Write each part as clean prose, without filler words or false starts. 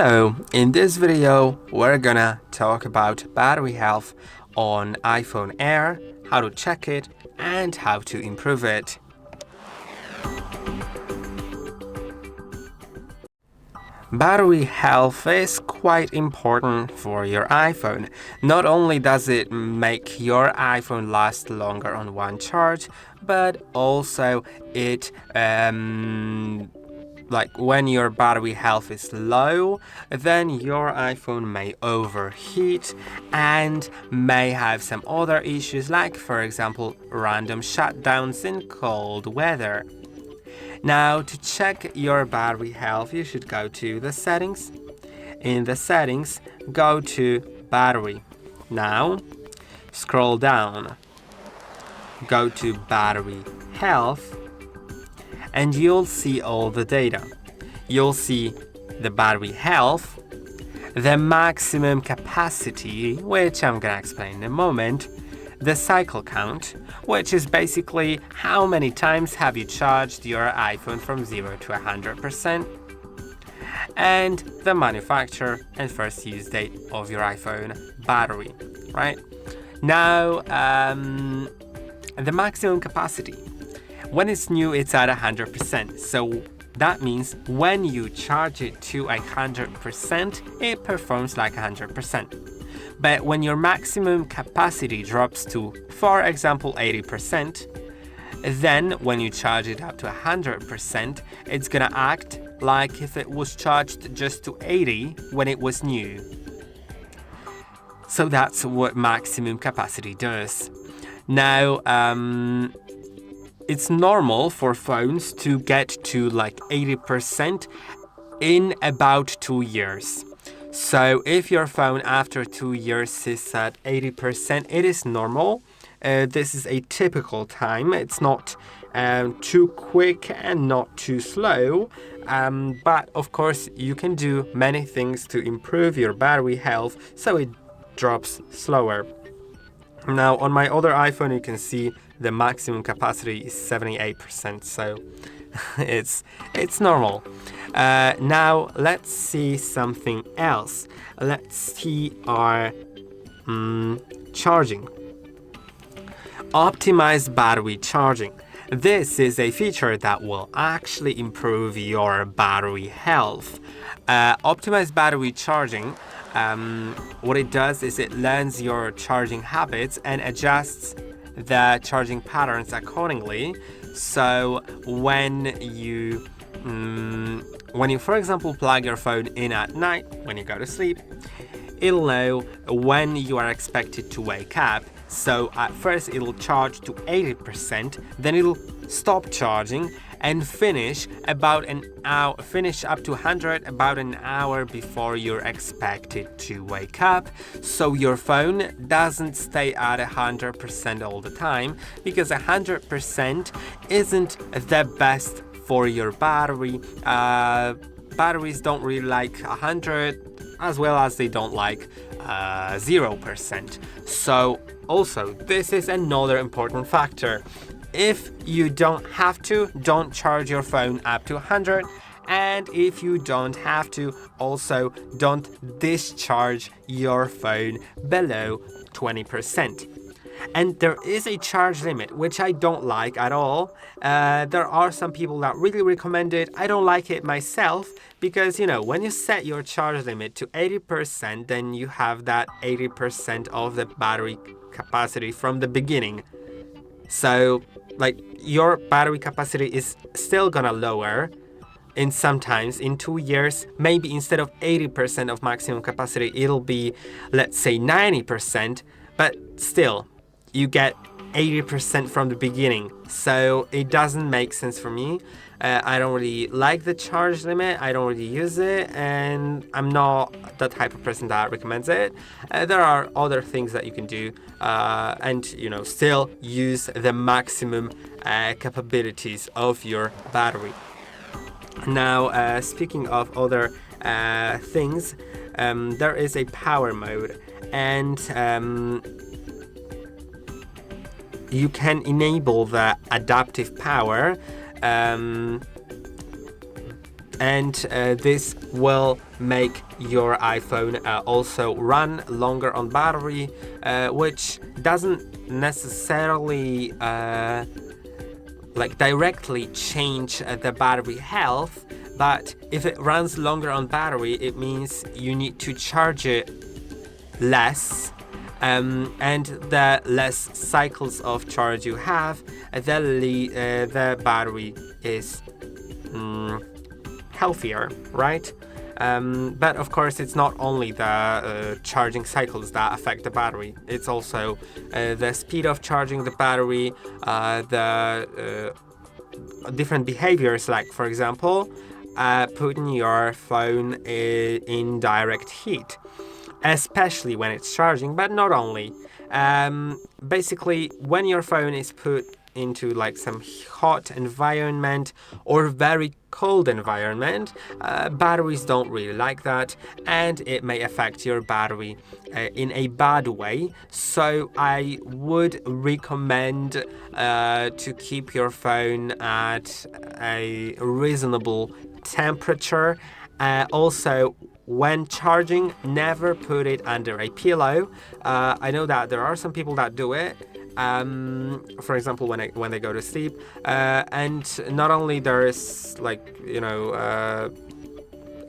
Hello, in this video we're gonna talk about battery health on iPhone Air, how to check it and how to improve it. Battery health is quite important for your iPhone. Not only does it make your iPhone last longer on one charge, but also it like when your battery health is low, then your iPhone may overheat and may have some other issues, like for example random shutdowns in cold weather. Now, to check your battery health, you should go to the settings. In the settings, go to battery. Now, scroll down, go to battery health, and you'll see all the data. You'll see the battery health, the maximum capacity, which I'm gonna explain in a moment, the cycle count, which is basically how many times have you charged your iPhone from 0 to 100%, and the manufacturer and first use date of your iPhone battery, right? Now, the maximum capacity. When it's new, it's at 100%. So that means when you charge it to 100%, it performs like 100%. But when your maximum capacity drops to, for example, 80%, then when you charge it up to 100%, it's gonna act like if it was charged just to 80 when it was new. So that's what maximum capacity does. Now, it's normal for phones to get to like 80% in about 2 years. So if your phone after 2 years is at 80%, it is normal. This is a typical time. It's not too quick and not too slow. But of course, you can do many things to improve your battery health so it drops slower. Now, on my other iPhone, you can see the maximum capacity is 78%, so it's normal. Now, let's see something else. Let's see our charging. Optimized battery charging. This is a feature that will actually improve your battery health. Optimized battery charging, what it does is it learns your charging habits and adjusts the charging patterns accordingly. So when you, for example, plug your phone in at night when you go to sleep, it'll know when you are expected to wake up. So at first it'll charge to 80%, then it'll stop charging and finish up to 100 about an hour before you're expected to wake up. So your phone doesn't stay at 100% all the time, because 100% isn't the best for your battery. Batteries don't really like 100, as well as they don't like 0%. So also, this is another important factor. If you don't have to, don't charge your phone up to 100. And if you don't have to, also don't discharge your phone below 20%. And there is a charge limit, which I don't like at all. There are some people that really recommend it. I don't like it myself because, when you set your charge limit to 80%, then you have that 80% of the battery capacity from the beginning. So, your battery capacity is still gonna lower sometimes in 2 years. Maybe instead of 80% of maximum capacity, it'll be, let's say, 90%, but still, you get 80% from the beginning. So it doesn't make sense for me. I don't really like the charge limit. I don't really use it, and I'm not the type of person that recommends it. There are other things that you can do, and still use the maximum capabilities of your battery. Now, speaking of other things, there is a power mode, and you can enable the adaptive power and this will make your iPhone also run longer on battery, which doesn't necessarily directly change the battery health, but if it runs longer on battery, it means you need to charge it less, and the less cycles of charge you have, the battery is healthier, right? But of course, it's not only the charging cycles that affect the battery. It's also the speed of charging the battery, the different behaviors, like for example, putting your phone in direct heat, especially when it's charging, but not only. Basically, when your phone is put into like some hot environment or very cold environment, batteries don't really like that, and it may affect your battery in a bad way. So I would recommend to keep your phone at a reasonable temperature. Also, when charging, never put it under a pillow. I know that there are some people that do it. For example, when they go to sleep, and not only there is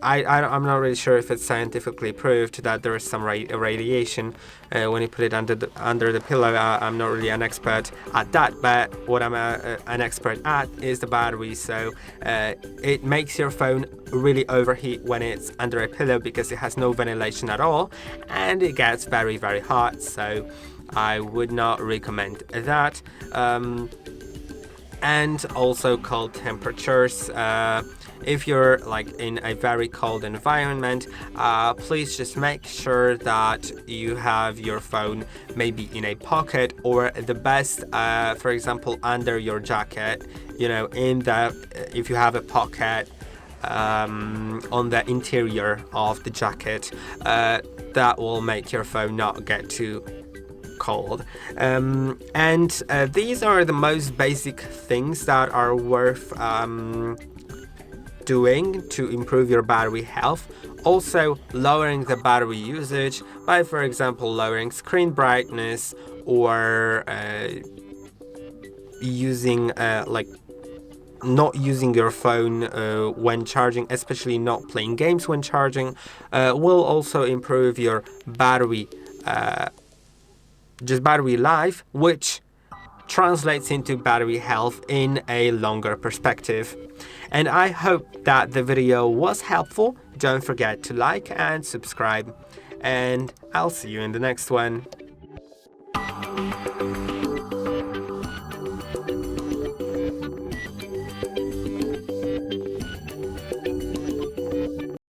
I'm not really sure if it's scientifically proved that there is some radiation when you put it under the pillow. I'm not really an expert at that, but what I'm an expert at is the battery. So it makes your phone really overheat when it's under a pillow because it has no ventilation at all, and it gets very, very hot. So I would not recommend that. And also cold temperatures. If you're in a very cold environment, please just make sure that you have your phone maybe in a pocket, or the best, for example, under your jacket. If you have a pocket on the interior of the jacket, that will make your phone not get too cold. And these are the most basic things that are worth doing to improve your battery health. Also, lowering the battery usage by, for example, lowering screen brightness, or using not using your phone when charging, especially not playing games when charging, will also improve your battery life, which translates into battery health in a longer perspective. And I hope that the video was helpful. Don't forget to like and subscribe, and I'll see you in the next one.